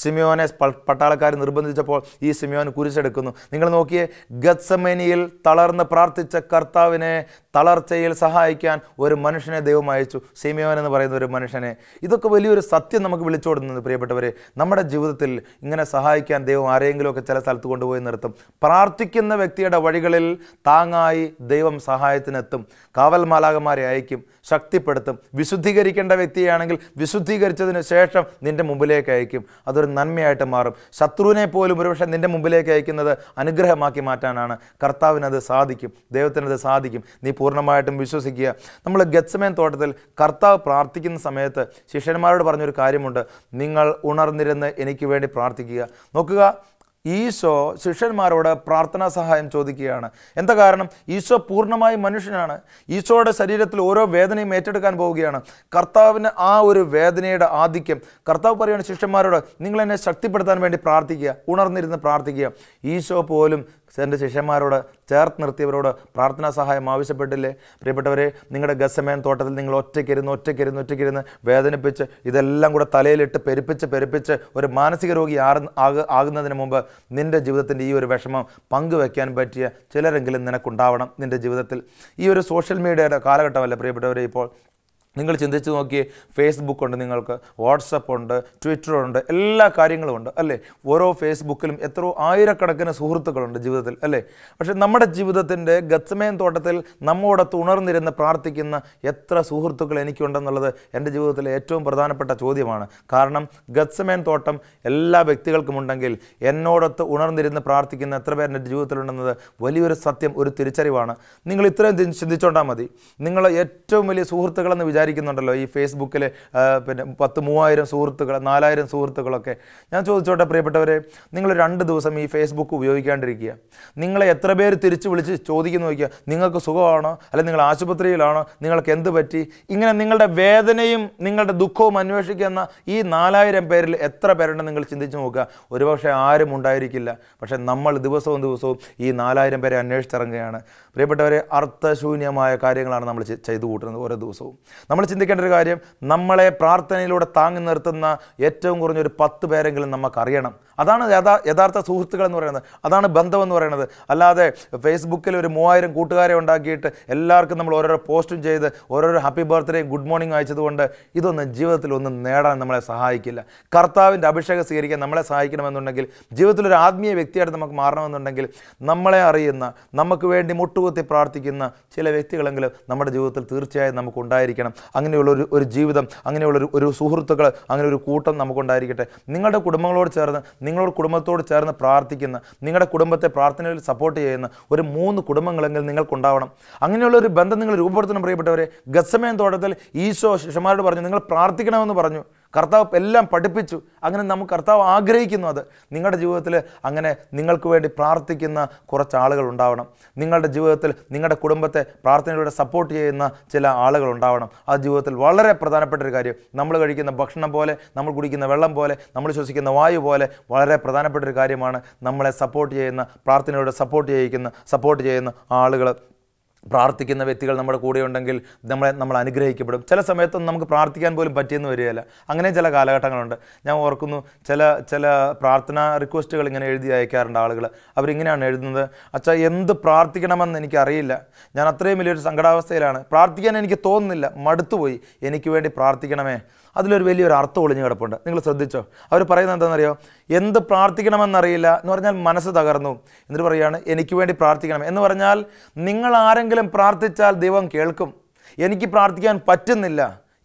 ശിമയോനെ പട്ടാളക്കാർ നിർബന്ധിച്ചപ്പോൾ ഈ ശിമയോൻ കുരിശെടുക്കുന്നു. നിങ്ങൾ നോക്കിയേ, ഗത്സമേനിയിൽ തളർന്ന് പ്രാർത്ഥിച്ച കർത്താവിനെ തളർച്ചയിൽ സഹായിക്കാൻ ഒരു മനുഷ്യനെ ദൈവം അയച്ചു, ശിമയോൻ എന്ന് പറയുന്ന ഒരു മനുഷ്യനെ. ഇതൊക്കെ വലിയൊരു സത്യം നമുക്ക് വിളിച്ചോടുന്നത്. പ്രിയപ്പെട്ടവരെ, നമ്മുടെ ജീവിതത്തിൽ ഇങ്ങനെ സഹായിക്കാൻ ദൈവം ആരെങ്കിലുമൊക്കെ ചില സ്ഥലത്ത് കൊണ്ടുപോയി നിർത്തും. പ്രാർത്ഥിക്കുന്ന വ്യക്തിയുടെ വഴികളിൽ താങ്ങായി ദൈവം സഹായത്തിനെത്തും. കാവൽ മാലാഖമാരെ അയക്കും, ശക്തിപ്പെടുത്തും. വിശുദ്ധീകരിക്കേണ്ട വ്യക്തിയാണെങ്കിൽ വിശുദ്ധീകരിച്ചതിന് ശേഷം നിൻ്റെ മുമ്പിലേക്ക് അയക്കും. അതൊരു നന്മയായിട്ട് മാറും. ശത്രുവിനെ പോലും ഒരുപക്ഷെ നിൻ്റെ മുമ്പിലേക്ക് അയക്കുന്നത് അനുഗ്രഹമാക്കി മാറ്റാനാണ്. കർത്താവിനത് സാധിക്കും, ദൈവത്തിനത് സാധിക്കും. നീ പൂർണ്ണമായിട്ടും വിശ്വസിക്കുക. നമ്മൾ ഗത്സമേൻ തോട്ടത്തിൽ കർത്താവ് പ്രാർത്ഥിക്കുന്ന സമയത്ത് ശിഷ്യന്മാരോട് പറഞ്ഞൊരു കാര്യമുണ്ട്, നിങ്ങൾ ഉണർന്നിരുന്ന് എനിക്ക് വേണ്ടി പ്രാർത്ഥിക്കുക. നോക്കുക, ഈശോ ശിഷ്യന്മാരോട് പ്രാർത്ഥനാ സഹായം ചോദിക്കുകയാണ്. എന്താ കാരണം? ഈശോ പൂർണ്ണമായും മനുഷ്യനാണ്. ഈശോയുടെ ശരീരത്തിൽ ഓരോ വേദനയും ഏറ്റെടുക്കാൻ പോവുകയാണ്. കർത്താവിന് ആ ഒരു വേദനയുടെ ആധിക്യം. കർത്താവ് പറയുകയാണ് ശിഷ്യന്മാരോട്, നിങ്ങൾ എന്നെ ശക്തിപ്പെടുത്താൻ വേണ്ടി പ്രാർത്ഥിക്കുക, ഉണർന്നിരുന്ന് പ്രാർത്ഥിക്കുക. ഈശോ പോലും എൻ്റെ ശിഷ്യന്മാരോട് ചേർത്ത് നിർത്തിയവരോട് പ്രാർത്ഥനാ സഹായം ആവശ്യപ്പെട്ടില്ലേ? പ്രിയപ്പെട്ടവരെ, നിങ്ങളുടെ ഗത്സമേൻ തോട്ടത്തിൽ നിങ്ങൾ ഒറ്റയ്ക്കിരുന്ന് വേദനിപ്പിച്ച് ഇതെല്ലാം കൂടെ തലയിലിട്ട് പെരുപ്പിച്ച് ഒരു മാനസിക രോഗി ആകുന്നതിന് മുമ്പ് നിൻ്റെ ജീവിതത്തിൻ്റെ ഈ ഒരു വിഷമം പങ്കുവെക്കാൻ പറ്റിയ ചിലരെങ്കിലും നിനക്കുണ്ടാവണം നിൻ്റെ ജീവിതത്തിൽ. ഈ ഒരു സോഷ്യൽ മീഡിയയുടെ കാലഘട്ടമല്ല പ്രിയപ്പെട്ടവരെ ഇപ്പോൾ. നിങ്ങൾ ചിന്തിച്ച് നോക്കിയേ, ഫേസ്ബുക്ക് ഉണ്ട്, നിങ്ങൾക്ക് വാട്സപ്പ് ഉണ്ട്, ട്വിറ്റർ ഉണ്ട്, എല്ലാ കാര്യങ്ങളും ഉണ്ട് അല്ലേ? ഓരോ ഫേസ്ബുക്കിലും എത്രയോ ആയിരക്കണക്കിന് സുഹൃത്തുക്കളുണ്ട് ജീവിതത്തിൽ അല്ലേ? പക്ഷേ നമ്മുടെ ജീവിതത്തിൻ്റെ ഗത്സമേൻ തോട്ടത്തിൽ നമ്മോടൊത്ത് ഉണർന്നിരുന്ന് പ്രാർത്ഥിക്കുന്ന എത്ര സുഹൃത്തുക്കൾ എനിക്കുണ്ടെന്നുള്ളത് എൻ്റെ ജീവിതത്തിലെ ഏറ്റവും പ്രധാനപ്പെട്ട ചോദ്യമാണ്. കാരണം ഗത്സമേൻ തോട്ടം എല്ലാ വ്യക്തികൾക്കും ഉണ്ടെങ്കിൽ എന്നോടൊത്ത് ഉണർന്നിരുന്ന് പ്രാർത്ഥിക്കുന്ന എത്ര പേർ എൻ്റെ ജീവിതത്തിലുണ്ടെന്നത് വലിയൊരു സത്യം, ഒരു തിരിച്ചറിവാണ്. നിങ്ങൾ ഇത്രയും ചിന്തിച്ചോണ്ടാൽ മതി. നിങ്ങൾ ഏറ്റവും വലിയ സുഹൃത്തുക്കളെന്ന് വിചാരിക്കുന്നുണ്ടല്ലോ ഈ ഫേസ്ബുക്കിൽ, പിന്നെ 10,000-3000 സുഹൃത്തുക്കൾ, 4000 സുഹൃത്തുക്കളൊക്കെ. ഞാൻ ചോദിച്ചോട്ടെ പ്രിയപ്പെട്ടവരെ, നിങ്ങൾ 2 ദിവസം ഈ ഫേസ്ബുക്ക് ഉപയോഗിക്കാണ്ടിരിക്കുക. നിങ്ങളെ എത്ര പേര് തിരിച്ച് വിളിച്ച് ചോദിക്കുന്നു നോക്കിയാൽ, നിങ്ങൾക്ക് സുഖമാണോ, അല്ലെങ്കിൽ നിങ്ങൾ ആശുപത്രിയിലാണോ, നിങ്ങൾക്ക് എന്ത് പറ്റി, ഇങ്ങനെ നിങ്ങളുടെ വേദനയും നിങ്ങളുടെ ദുഃഖവും അന്വേഷിക്കുന്ന ഈ 4000 പേരിൽ എത്ര പേരുണ്ടെന്ന് നിങ്ങൾ ചിന്തിച്ച് നോക്കുക. ഒരുപക്ഷെ ആരും ഉണ്ടായിരിക്കില്ല. പക്ഷേ നമ്മൾ ദിവസവും ഈ 4000 പേരെ അന്വേഷിച്ചിറങ്ങുകയാണ്. പ്രിയപ്പെട്ടവരെ, അർത്ഥശൂന്യമായ കാര്യങ്ങളാണ് നമ്മൾ ചെയ്തു കൂട്ടുന്നത് ഓരോ ദിവസവും. നമ്മൾ ചിന്തിക്കേണ്ട ഒരു കാര്യം, നമ്മളെ പ്രാർത്ഥനയിലൂടെ താങ്ങി നിർത്തുന്ന ഏറ്റവും കുറഞ്ഞൊരു 10 പേരെങ്കിലും നമുക്കറിയണം. അതാണ് യഥാർത്ഥ സുഹൃത്തുക്കൾ എന്ന് പറയുന്നത്. അതാണ് ബന്ധമെന്ന് പറയുന്നത്. അല്ലാതെ ഫേസ്ബുക്കിൽ ഒരു 3000 കൂട്ടുകാരെ ഉണ്ടാക്കിയിട്ട് എല്ലാവർക്കും നമ്മൾ ഓരോരോ പോസ്റ്റും ചെയ്ത് ഓരോരോ ഹാപ്പി ബർത്ത്ഡേയും ഗുഡ് മോർണിംഗ് അയച്ചതുകൊണ്ട് ഇതൊന്നും ജീവിതത്തിൽ ഒന്നും നേടാൻ നമ്മളെ സഹായിക്കില്ല. കർത്താവിൻ്റെ അഭിഷേകം സ്വീകരിക്കാൻ നമ്മളെ സഹായിക്കണമെന്നുണ്ടെങ്കിൽ, ജീവിതത്തിലൊരു ആത്മീയ വ്യക്തിയായിട്ട് നമുക്ക് മാറണമെന്നുണ്ടെങ്കിൽ, നമ്മളെ അറിയുന്ന, നമുക്ക് വേണ്ടി മുട്ടുകുത്തി പ്രാർത്ഥിക്കുന്ന ചില വ്യക്തികളെങ്കിലും നമ്മുടെ ജീവിതത്തിൽ തീർച്ചയായും നമുക്കുണ്ടായിരിക്കണം. അങ്ങനെയുള്ള ഒരു ജീവിതം, അങ്ങനെയുള്ള ഒരു സുഹൃത്തുക്കൾ, അങ്ങനെ ഒരു കൂട്ടം നമുക്കുണ്ടായിരിക്കട്ടെ. നിങ്ങളുടെ കുടുംബങ്ങളോട് ചേർന്ന്, നിങ്ങളുടെ കുടുംബത്തോട് ചേർന്ന് പ്രാർത്ഥിക്കുന്ന, നിങ്ങളുടെ കുടുംബത്തെ പ്രാർത്ഥനയിൽ സപ്പോർട്ട് ചെയ്യുന്ന ഒരു 3 കുടുംബങ്ങളെങ്കിലും നിങ്ങൾക്കുണ്ടാവണം. അങ്ങനെയുള്ള ഒരു ബന്ധം നിങ്ങൾ രൂപപ്പെടുത്തണം പ്രിയപ്പെട്ടവരെ. ഗത്സമേൻ തോട്ടത്തിൽ ഈശോ ശിഷ്യന്മാരോട് പറഞ്ഞു, നിങ്ങൾ പ്രാർത്ഥിക്കണമെന്ന് പറഞ്ഞു. കർത്താവ് എല്ലാം പഠിപ്പിച്ചു. അങ്ങനെ നമുക്ക് കർത്താവ് ആഗ്രഹിക്കുന്നു അത്. നിങ്ങളുടെ ജീവിതത്തിൽ അങ്ങനെ നിങ്ങൾക്ക് വേണ്ടി പ്രാർത്ഥിക്കുന്ന കുറച്ച് ആളുകൾ ഉണ്ടാവണം. നിങ്ങളുടെ ജീവിതത്തിൽ നിങ്ങളുടെ കുടുംബത്തെ പ്രാർത്ഥനയിലൂടെ സപ്പോർട്ട് ചെയ്യുന്ന ചില ആളുകൾ ഉണ്ടാവണം. ആ ജീവിതത്തിൽ വളരെ പ്രധാനപ്പെട്ട ഒരു കാര്യം. നമ്മൾ കഴിക്കുന്ന ഭക്ഷണം പോലെ, നമ്മൾ കുടിക്കുന്ന വെള്ളം പോലെ, നമ്മൾ ശ്വസിക്കുന്ന വായു പോലെ വളരെ പ്രധാനപ്പെട്ട ഒരു കാര്യമാണ് നമ്മളെ സപ്പോർട്ട് ചെയ്യുന്ന, പ്രാർത്ഥനയിലൂടെ സപ്പോർട്ട് ചെയ്യുന്ന ആളുകൾ. പ്രാർത്ഥിക്കുന്ന വ്യക്തികൾ നമ്മുടെ കൂടെ ഉണ്ടെങ്കിൽ നമ്മൾ അനുഗ്രഹിക്കപ്പെടും. ചില സമയത്തൊന്നും നമുക്ക് പ്രാർത്ഥിക്കാൻ പോലും പറ്റിയെന്ന് വരികയില്ല. അങ്ങനെ ചില കാലഘട്ടങ്ങളുണ്ട്. ഞാൻ ഓർക്കുന്നു, ചില പ്രാർത്ഥനാ റിക്വസ്റ്റുകൾ ഇങ്ങനെ എഴുതി അയക്കാറുണ്ട് ആളുകൾ. അവരിങ്ങനെയാണ് എഴുതുന്നത്, അച്ഛാ എന്ത് പ്രാർത്ഥിക്കണമെന്ന് എനിക്കറിയില്ല, ഞാൻ അത്രയും വലിയൊരു സങ്കടാവസ്ഥയിലാണ്, പ്രാർത്ഥിക്കാൻ എനിക്ക് തോന്നുന്നില്ല, മടുത്തുപോയി, എനിക്ക് വേണ്ടി പ്രാർത്ഥിക്കണമേ. അതിലൊരു വലിയൊരു അർത്ഥം ഒളിഞ്ഞു കിടപ്പുണ്ട്. നിങ്ങൾ ശ്രദ്ധിച്ചോ? അവർ പറയുന്നത് എന്താണെന്നറിയോ? എന്ത് പ്രാർത്ഥിക്കണമെന്നറിയില്ല എന്ന് പറഞ്ഞാൽ മനസ്സ് തകർന്നു. എന്നിട്ട് പറയുകയാണ് എനിക്ക് വേണ്ടി പ്രാർത്ഥിക്കണം എന്ന് പറഞ്ഞാൽ, നിങ്ങൾ ആരെങ്കിലും പ്രാർത്ഥിച്ചാൽ ദൈവം കേൾക്കും, എനിക്ക് പ്രാർത്ഥിക്കാൻ പറ്റുന്നില്ല.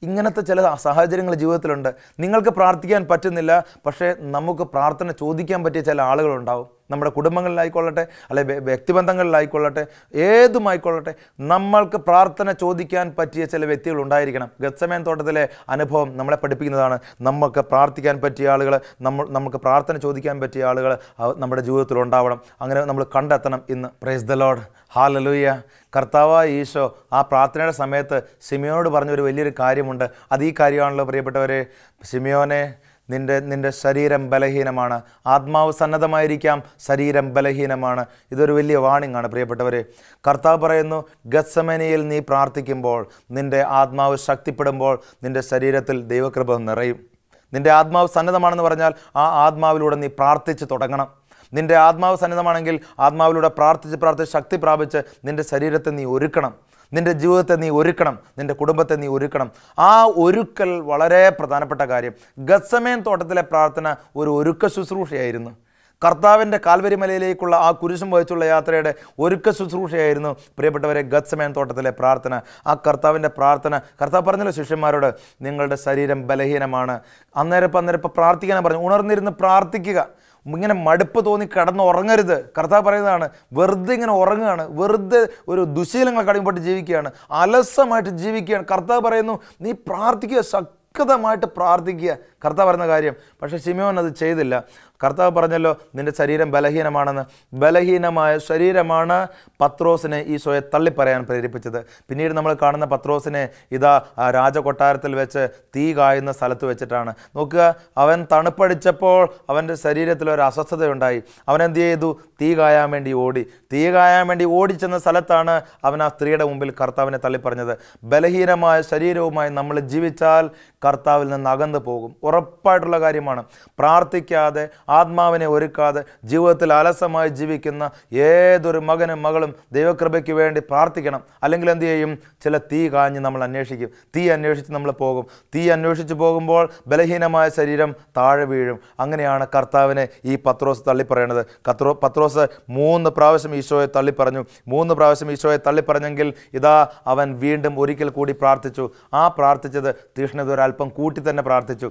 ഇങ്ങനത്തെ ചില സാഹചര്യങ്ങൾ ജീവിതത്തിലുണ്ട്. നിങ്ങൾക്ക് പ്രാർത്ഥിക്കാൻ പറ്റുന്നില്ല, പക്ഷേ നമുക്ക് പ്രാർത്ഥന ചോദിക്കാൻ പറ്റിയ ചില ആളുകളുണ്ടാവും. നമ്മുടെ കുടുംബങ്ങളിലായിക്കൊള്ളട്ടെ, അല്ലെ വ്യക്തിബന്ധങ്ങളിലായിക്കൊള്ളട്ടെ, ഏതുമായിക്കൊള്ളട്ടെ, നമ്മൾക്ക് പ്രാർത്ഥന ചോദിക്കാൻ പറ്റിയ ചില വ്യക്തികൾ ഉണ്ടായിരിക്കണം. ഗത്സമേൻ തോട്ടത്തിലെ അനുഭവം നമ്മളെ പഠിപ്പിക്കുന്നതാണ്. നമുക്ക് പ്രാർത്ഥിക്കാൻ പറ്റിയ ആളുകൾ, നമുക്ക് പ്രാർത്ഥന ചോദിക്കാൻ പറ്റിയ ആളുകൾ നമ്മുടെ ജീവിതത്തിൽ ഉണ്ടാവണം. അങ്ങനെ നമ്മൾ കണ്ടെത്തണം ഇന്ന്. Praise the Lord, hallelujah. കർത്താവായ ഈശോ ആ പ്രാർത്ഥനയുടെ സമയത്ത് ശിമിയോനോട് പറഞ്ഞൊരു വലിയൊരു കാര്യമുണ്ട്. അത് ഈ കാര്യമാണല്ലോ പ്രിയപ്പെട്ടവരെ. ശിമിയോനെ, നിൻ്റെ ശരീരം ബലഹീനമാണ്, ആത്മാവ് സന്നദ്ധമായിരിക്കാം, ശരീരം ബലഹീനമാണ്. ഇതൊരു വലിയ വാണിംഗ് ആണ് പ്രിയപ്പെട്ടവരെ. കർത്താവ് പറയുന്നു, ഗത്സമനിയിൽ നീ പ്രാർത്ഥിക്കുമ്പോൾ, നിൻ്റെ ആത്മാവ് ശക്തിപ്പെടുമ്പോൾ നിൻ്റെ ശരീരത്തിൽ ദൈവകൃപ നിറയും. നിൻ്റെ ആത്മാവ് സന്നദ്ധമാണെന്ന് പറഞ്ഞാൽ ആ ആത്മാവിലൂടെ നീ പ്രാർത്ഥിച്ച് തുടങ്ങണം. നിൻ്റെ ആത്മാവ് സന്നദ്ധമാണെങ്കിൽ ആത്മാവിലൂടെ പ്രാർത്ഥിച്ച് ശക്തി പ്രാപിച്ച് നിൻ്റെ ശരീരത്തെ നീ ഒരുക്കണം, നിൻ്റെ ജീവിതത്തെ നീ ഒരുക്കണം, നിൻ്റെ കുടുംബത്തെ നീ ഒരുക്കണം. ആ ഒരുക്കൽ വളരെ പ്രധാനപ്പെട്ട കാര്യം. ഗത്സമേൻ തോട്ടത്തിലെ പ്രാർത്ഥന ഒരു ഒരുക്ക ശുശ്രൂഷയായിരുന്നു. കർത്താവിൻ്റെ കാൽവരി മലയിലേക്കുള്ള ആ കുരിശും വഹിച്ചുള്ള യാത്രയുടെ ഒരുക്ക ശുശ്രൂഷയായിരുന്നു പ്രിയപ്പെട്ടവരെ ഗത്സമേൻ തോട്ടത്തിലെ പ്രാർത്ഥന. ആ കർത്താവിൻ്റെ പ്രാർത്ഥന, കർത്താവ് പറഞ്ഞല്ലോ ശിഷ്യന്മാരോട്, നിങ്ങളുടെ ശരീരം ബലഹീനമാണ്, അന്നേരം പ്രാർത്ഥിക്കാനാണ് പറഞ്ഞു. ഉണർന്നിരുന്ന് പ്രാർത്ഥിക്കുക. ഇങ്ങനെ മടുപ്പ് തോന്നി കിടന്നുറങ്ങരുത്. കർത്താവ് പറയുന്നതാണ്, വെറുതെ ഇങ്ങനെ ഉറങ്ങുകയാണ്, വെറുതെ ഒരു ദുശീലങ്ങൾ കടിമപ്പെട്ട് ജീവിക്കുകയാണ്, അലസമായിട്ട് ജീവിക്കുകയാണ്. കർത്താവ് പറയുന്നു, നീ പ്രാർത്ഥിക്കുക, ശക്തമായിട്ട് പ്രാർത്ഥിക്കുക. കർത്താവ് പറഞ്ഞ കാര്യം. പക്ഷേ ശിമയോൻ അത് ചെയ്തില്ല. കർത്താവ് പറഞ്ഞല്ലോ നിൻ്റെ ശരീരം ബലഹീനമാണെന്ന്. ബലഹീനമായ ശരീരമാണ് പത്രോസിനെ ഈശോയെ തള്ളിപ്പറയാൻ പ്രേരിപ്പിച്ചത്. പിന്നീട് നമ്മൾ കാണുന്ന പത്രോസിനെ ഇതാ രാജകൊട്ടാരത്തിൽ വെച്ച് തീ കായുന്ന സ്ഥലത്ത് വെച്ചിട്ടാണ്. നോക്കുക, അവൻ തണുപ്പടിച്ചപ്പോൾ അവൻ്റെ ശരീരത്തിൽ ഒരു അസ്വസ്ഥതയുണ്ടായി. അവൻ എന്ത് ചെയ്തു? തീ കായാൻ വേണ്ടി ഓടി. തീ കായാൻ വേണ്ടി ഓടിച്ചെന്ന സ്ഥലത്താണ് അവൻ ആ സ്ത്രീയുടെ മുമ്പിൽ കർത്താവിനെ തള്ളിപ്പറഞ്ഞത്. ബലഹീനമായ ശരീരവുമായി നമ്മൾ ജീവിച്ചാൽ കർത്താവിൽ നിന്ന് അകന്നു പോകും. ഉറപ്പായിട്ടുള്ള കാര്യമാണ്. പ്രാർത്ഥിക്കാതെ, ആത്മാവിനെ ഒരുക്കാതെ, ജീവിതത്തിൽ അലസമായി ജീവിക്കുന്ന ഏതൊരു മകനും മകളും ദൈവകൃപയ്ക്ക് വേണ്ടി പ്രാർത്ഥിക്കണം. അല്ലെങ്കിൽ എന്ത് ചെയ്യും? ചില തീ കാഞ്ഞ് നമ്മൾ അന്വേഷിക്കും. തീ അന്വേഷിച്ച് നമ്മൾ പോകും. തീ അന്വേഷിച്ച് പോകുമ്പോൾ ബലഹീനമായ ശരീരം താഴെ വീഴും. അങ്ങനെയാണ് കർത്താവിനെ ഈ പത്രോസ് തള്ളിപ്പറയണത്. പത്രോസ് 3 പ്രാവശ്യം ഈശോയെ തള്ളിപ്പറഞ്ഞു. 3 പ്രാവശ്യം ഈശോയെ തള്ളിപ്പറഞ്ഞെങ്കിൽ ഇതാ അവൻ വീണ്ടും ഒരിക്കൽ കൂടി പ്രാർത്ഥിച്ചു. ആ പ്രാർത്ഥിച്ചത് തീഷ്ണത ഒരല്പം കൂട്ടി തന്നെ പ്രാർത്ഥിച്ചു.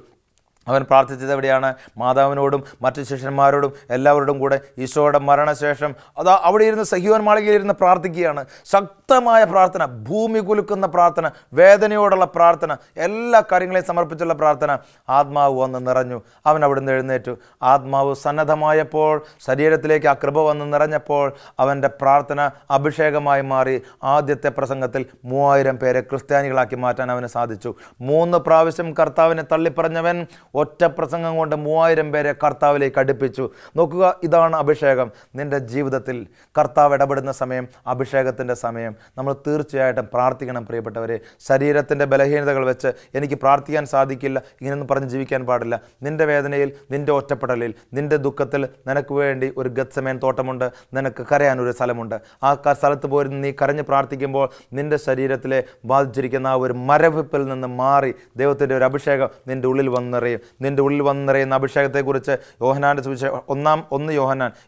അവൻ പ്രാർത്ഥിച്ചത് എവിടെയാണ്? മാതാവിനോടും മറ്റു ശിഷ്യന്മാരോടും എല്ലാവരോടും കൂടെ ഈശോയുടെ മരണശേഷം അതാ അവിടെ ഇരുന്ന് സഹീയോൻ മാളികയിൽ ഇരുന്ന് പ്രാർത്ഥിക്കുകയാണ്. ശക്തമായ പ്രാർത്ഥന, ഭൂമി കുലുക്കുന്ന പ്രാർത്ഥന, വേദനയോടുള്ള പ്രാർത്ഥന, എല്ലാ കാര്യങ്ങളെയും സമർപ്പിച്ചുള്ള പ്രാർത്ഥന. ആത്മാവ് വന്ന് നിറഞ്ഞു. അവൻ അവിടുന്ന് എഴുന്നേറ്റു. ആത്മാവ് സന്നദ്ധമായപ്പോൾ, ശരീരത്തിലേക്ക് ആ കൃപ വന്ന് നിറഞ്ഞപ്പോൾ അവൻ്റെ പ്രാർത്ഥന അഭിഷേകമായി മാറി. ആദ്യത്തെ പ്രസംഗത്തിൽ 3000 പേരെ ക്രിസ്ത്യാനികളാക്കി മാറ്റാൻ അവന് സാധിച്ചു. 3 പ്രാവശ്യം കർത്താവിനെ തള്ളിപ്പറഞ്ഞവൻ ഒറ്റ പ്രസംഗം കൊണ്ട് 3000 പേരെ കർത്താവിലേക്ക് അടുപ്പിച്ചു. നോക്കുക, ഇതാണ് അഭിഷേകം. നിൻ്റെ ജീവിതത്തിൽ കർത്താവ് ഇടപെടുന്ന സമയം അഭിഷേകത്തിൻ്റെ സമയം. നമ്മൾ തീർച്ചയായിട്ടും പ്രാർത്ഥിക്കണം പ്രിയപ്പെട്ടവരെ. ശരീരത്തിൻ്റെ ബലഹീനതകൾ വെച്ച് എനിക്ക് പ്രാർത്ഥിക്കാൻ സാധിക്കില്ല, ഇങ്ങനെയൊന്നും പറഞ്ഞ് ജീവിക്കാൻ പാടില്ല. നിൻ്റെ വേദനയിൽ, നിൻ്റെ ഒറ്റപ്പെടലിൽ, നിൻ്റെ ദുഃഖത്തിൽ നിനക്ക് വേണ്ടി ഒരു ഗത്സമേൻ തോട്ടമുണ്ട്. നിനക്ക് കരയാനൊരു സ്ഥലമുണ്ട്. ആ സ്ഥലത്ത് പോയി നീ കരഞ്ഞ് പ്രാർത്ഥിക്കുമ്പോൾ നിൻ്റെ ശരീരത്തിലെ ബാധിച്ചിരിക്കുന്ന ആ ഒരു മരവിപ്പിൽ നിന്ന് മാറി ദൈവത്തിൻ്റെ ഒരു അഭിഷേകം നിൻ്റെ ഉള്ളിൽ വന്ന് നിറയും. നിൻ്റെ ഉള്ളിൽ വന്ന് നിറയുന്ന അഭിഷേകത്തെക്കുറിച്ച് യോഹന്നാൻ്റെ സുവിശേഷം 1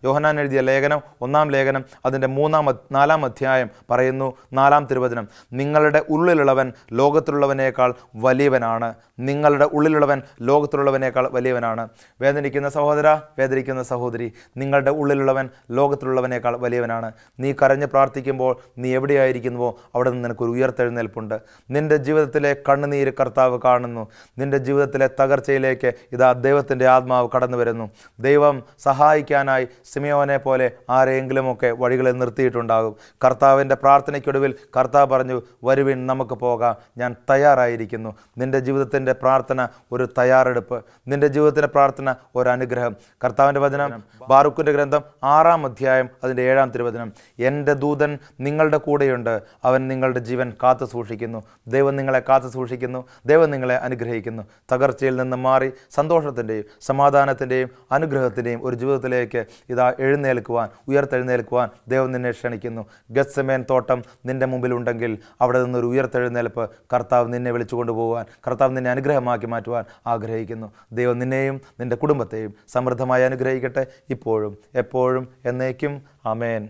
യോഹന്നാൻ എഴുതിയ ലേഖനം, 1-ാം ലേഖനം അതിൻ്റെ 4-ാം അധ്യായം പറയുന്നു, 4-ാം തിരുവചനം, നിങ്ങളുടെ ഉള്ളിലുള്ളവൻ ലോകത്തിലുള്ളവനേക്കാൾ വലിയവനാണ്. നിങ്ങളുടെ ഉള്ളിലുള്ളവൻ ലോകത്തിലുള്ളവനേക്കാൾ വലിയവനാണ്. വേദനിക്കുന്ന സഹോദര, വേദനിക്കുന്ന സഹോദരി, നിങ്ങളുടെ ഉള്ളിലുള്ളവൻ ലോകത്തിലുള്ളവനേക്കാൾ വലിയവനാണ്. നീ കരഞ്ഞ് പ്രാർത്ഥിക്കുമ്പോൾ നീ എവിടെയായിരിക്കുന്നുവോ അവിടെ നിന്ന് നിനക്കൊരു ഉയർത്തെഴുന്നേൽപ്പുണ്ട്. നിൻ്റെ ജീവിതത്തിലെ കണ്ണുനീര് കർത്താവ് കാണുന്നു. നിൻ്റെ ജീവിതത്തിലെ തകർച്ചയിലേക്ക് ഇതാ ദൈവത്തിൻ്റെ ആത്മാവ് കടന്നു വരുന്നു. ദൈവം സഹായിക്കാനായി ശിമയോനെ പോലെ ആരെയെങ്കിലുമൊക്കെ വഴികളിൽ നിർത്തിയിട്ടുണ്ടാകും. കർത്താവിൻ്റെ പ്രാർത്ഥനയ്ക്കൊടുവിൽ കർത്താവ് പറഞ്ഞു, വരുവിൻ നമുക്ക് പോകാം, ഞാൻ തയ്യാറായിരിക്കുന്നു. നിൻ്റെ ജീവിതത്തിൻ്റെ പ്രാർത്ഥന ഒരു തയ്യാറെടുപ്പ്, നിൻ്റെ ജീവിതത്തിൻ്റെ പ്രാർത്ഥന ഒരു അനുഗ്രഹം. കർത്താവിൻ്റെ വചനം ബാറൂക്കിൻ്റെ ഗ്രന്ഥം 6-ാം അധ്യായം അതിൻ്റെ 7-ാം തിരുവചനം, എൻ്റെ ദൂതൻ നിങ്ങളുടെ കൂടെയുണ്ട്, അവൻ നിങ്ങളുടെ ജീവൻ കാത്തു സൂക്ഷിക്കുന്നു. ദൈവം നിങ്ങളെ കാത്തു സൂക്ഷിക്കുന്നു. ദൈവം നിങ്ങളെ അനുഗ്രഹിക്കുന്നു. തകർച്ചയിൽ നിന്ന് മാറി സന്തോഷത്തിൻ്റെയും സമാധാനത്തിൻ്റെയും അനുഗ്രഹത്തിൻ്റെയും ഒരു ജീവിതത്തിലേക്ക് ഇതാ എഴുന്നേൽക്കുവാൻ, ഉയർത്തെഴുന്നേൽക്കുവാൻ ദൈവം നിന്നെ ക്ഷണിക്കുന്നു. ഗത്സമേൻ തോട്ടം നിൻ്റെ മുമ്പിലുണ്ടെങ്കിൽ അവിടെ നിന്നൊരു ഉയർത്തെഴുന്നേൽപ്പ് കർത്താവ് നിന്നെ വിളിച്ചു കൊണ്ടുപോകാൻ, കർത്താവ് നിന്നെ അനുഗ്രഹമാക്കി മാറ്റുവാൻ ആഗ്രഹിക്കുന്നു. ദൈവം നിന്നെയും നിൻ്റെ കുടുംബത്തെയും സമൃദ്ധമായി അനുഗ്രഹിക്കട്ടെ, ഇപ്പോഴും എപ്പോഴും എന്നേക്കും. ആമേൻ.